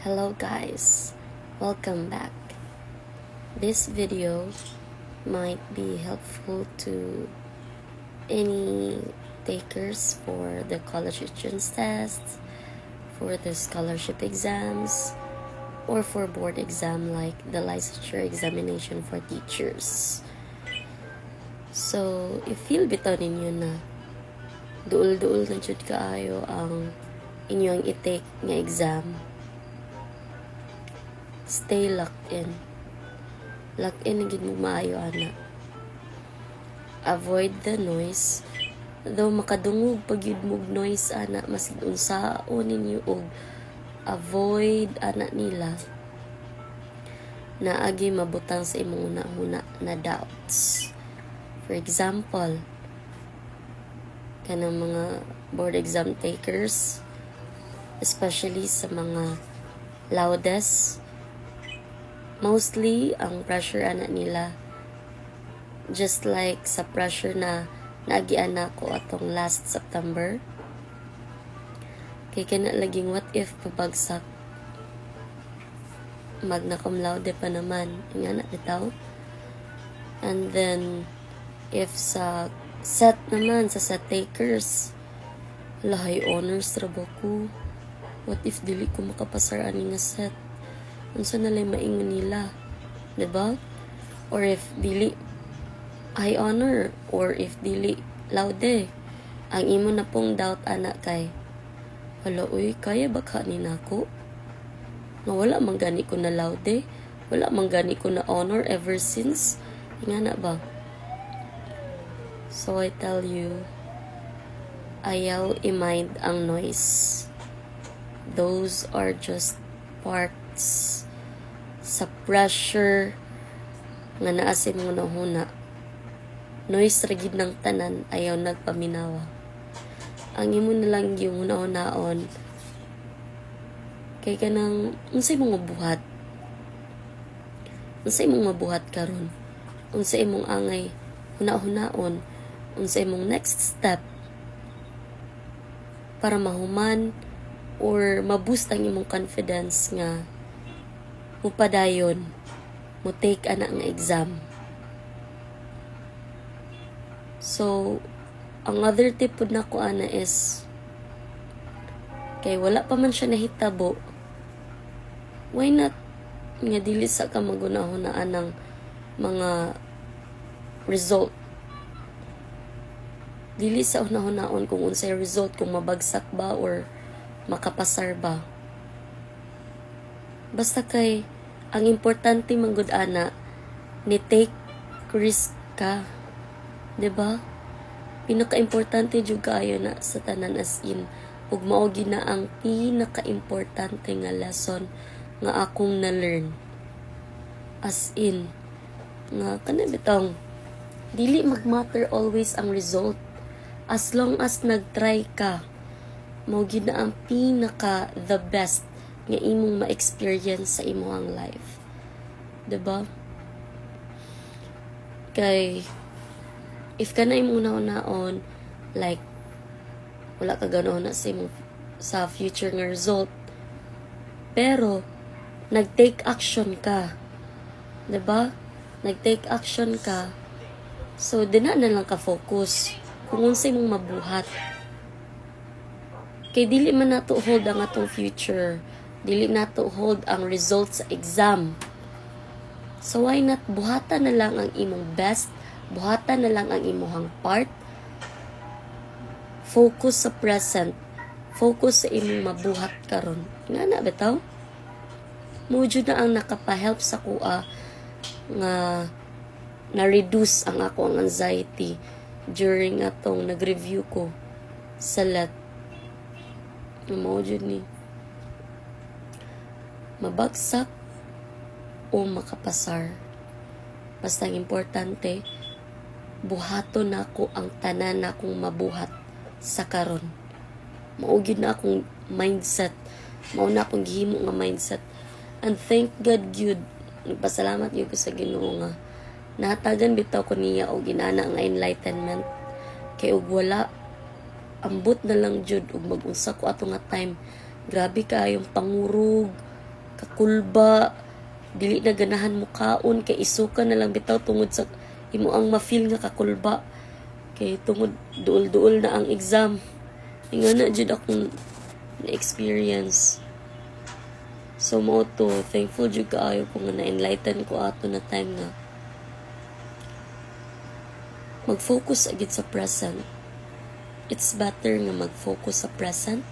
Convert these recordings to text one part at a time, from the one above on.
Hello guys, welcome back. This video might be helpful to any takers for the college entrance tests, for the scholarship exams, or for board exam like the licensure examination for teachers. So, i-feel bitaw ninyo na duol-duol na jud kaayo ang inyong i-take nga exam. Stay locked in. Locked in gid mo maayo ana. Avoid the noise. Though makadungog pag yun mog noise ana, mas unsaon ninyo og avoid ana nila na agi mabutang sa imong una-una na doubts. For example, kanang mga board exam takers, especially sa mga loudest, mostly ang pressure ana nila just like sa pressure na naagian ko atong last September. Kay kana laging what if pabagsak, magna cum laude pa naman nga na bitaw. And then if sa set naman sa set takers, lahay honors rabo ko, what if dili ko makapasar ani nga set, unsa na lay maingon nila, diba? Or if dili high honor, or if dili laude, ang imo na pong doubt ana kay, hala uy, kaya ba ka ni nako? Nga wala man gani ko na laude, wala man gani ko na honor ever since, nga na ba? So I tell you, ayaw i-mind ang noise. Those are just parts sa pressure nga naa sa imong nahuna. Noise ragid ng tanan, ayaw nagpaminawa. Ang imo na lang yung una-unaon kay kanang unsay imong mabuhat. Unsay imong mabuhat karon? Unsay imong angay huna-hunaon? Unsay imong next step para mahuman or maboost ang imong confidence nga mupadayon mo take ana nga exam. So ang other tip pud nako ana is, kay wala pa man siya nahitabo, why not nga dili sa ka magunahunaan ng mga result. Dili sa una-hunaon kung unsay result, kung mabagsak ba or makapasar ba. Basta kay ang importante manggod ana ni take risk ka, diba? Pinaka-importante jud kaayo na sa tanan, as in, ug mao na ang pinaka-importante nga lesson nga akong na-learn. As in, nga kana bitong dili mag-matter always ang result, as long as nag-try ka, mao gid na ang pinaka the best nga imong ma-experience sa imong life, diba? Kay if ka na imong naon, like wala ka ganoon na sa imong sa future nga result, pero nag-take action ka, diba? Nag-take action ka, so dina na lang ka focus kung unsay mong mabuhat. Kay dili man nato hold ang atong future, dili nato hold ang results sa exam. So why not buhatan na lang ang imong best, buhatan na lang ang imong part, focus sa present, focus sa imong mabuhat karon. Nga na bitaw, mujud na ang nakapahelp sa kuha nga na-reduce ang ako ang anxiety during atong nag-review ko sa LET. Mujud ni mabagsak o makapasar, basta ang importante buhaton nako ang tanan nakong mabuhat sa karon. Maugid na akong mindset, mao na akong gihimo nga mindset. And thank God gyud, nagpasalamat gyud ko sa Ginoo nga nahatagan bitaw ko niya og ginana nga enlightenment. Kay ug wala, ambot na lang jud ug mag-unsa ko ato nga time, grabe kayong pangurug, kakulba, dili na ganahan mo kaon, kay isuka na lang bitaw tungod sa imo ang ma-feel nga kakulba. Kay tungod duol-duol na ang exam. Nga na jud akong na-experience. So mo to, thankful jud kaayo ko nga na-enlighten ko ato na time nga mag-focus agad sa present. It's better nga mag-focus sa present,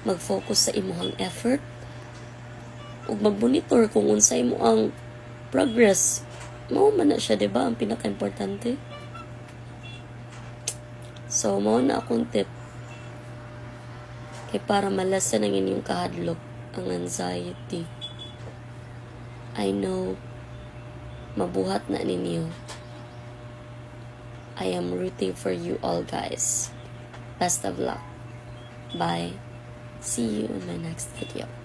mag-focus sa imuhang effort, ug mag-monitor kung unsa imo ang progress. Mao man na siya, diba? Ang pinaka-importante. So, mao na akong tip. Kay para malasan ang inyong kahadlok, ang anxiety. I know, mabuhat na ninyo. I am rooting for you all, guys. Best of luck. Bye. See you in my next video.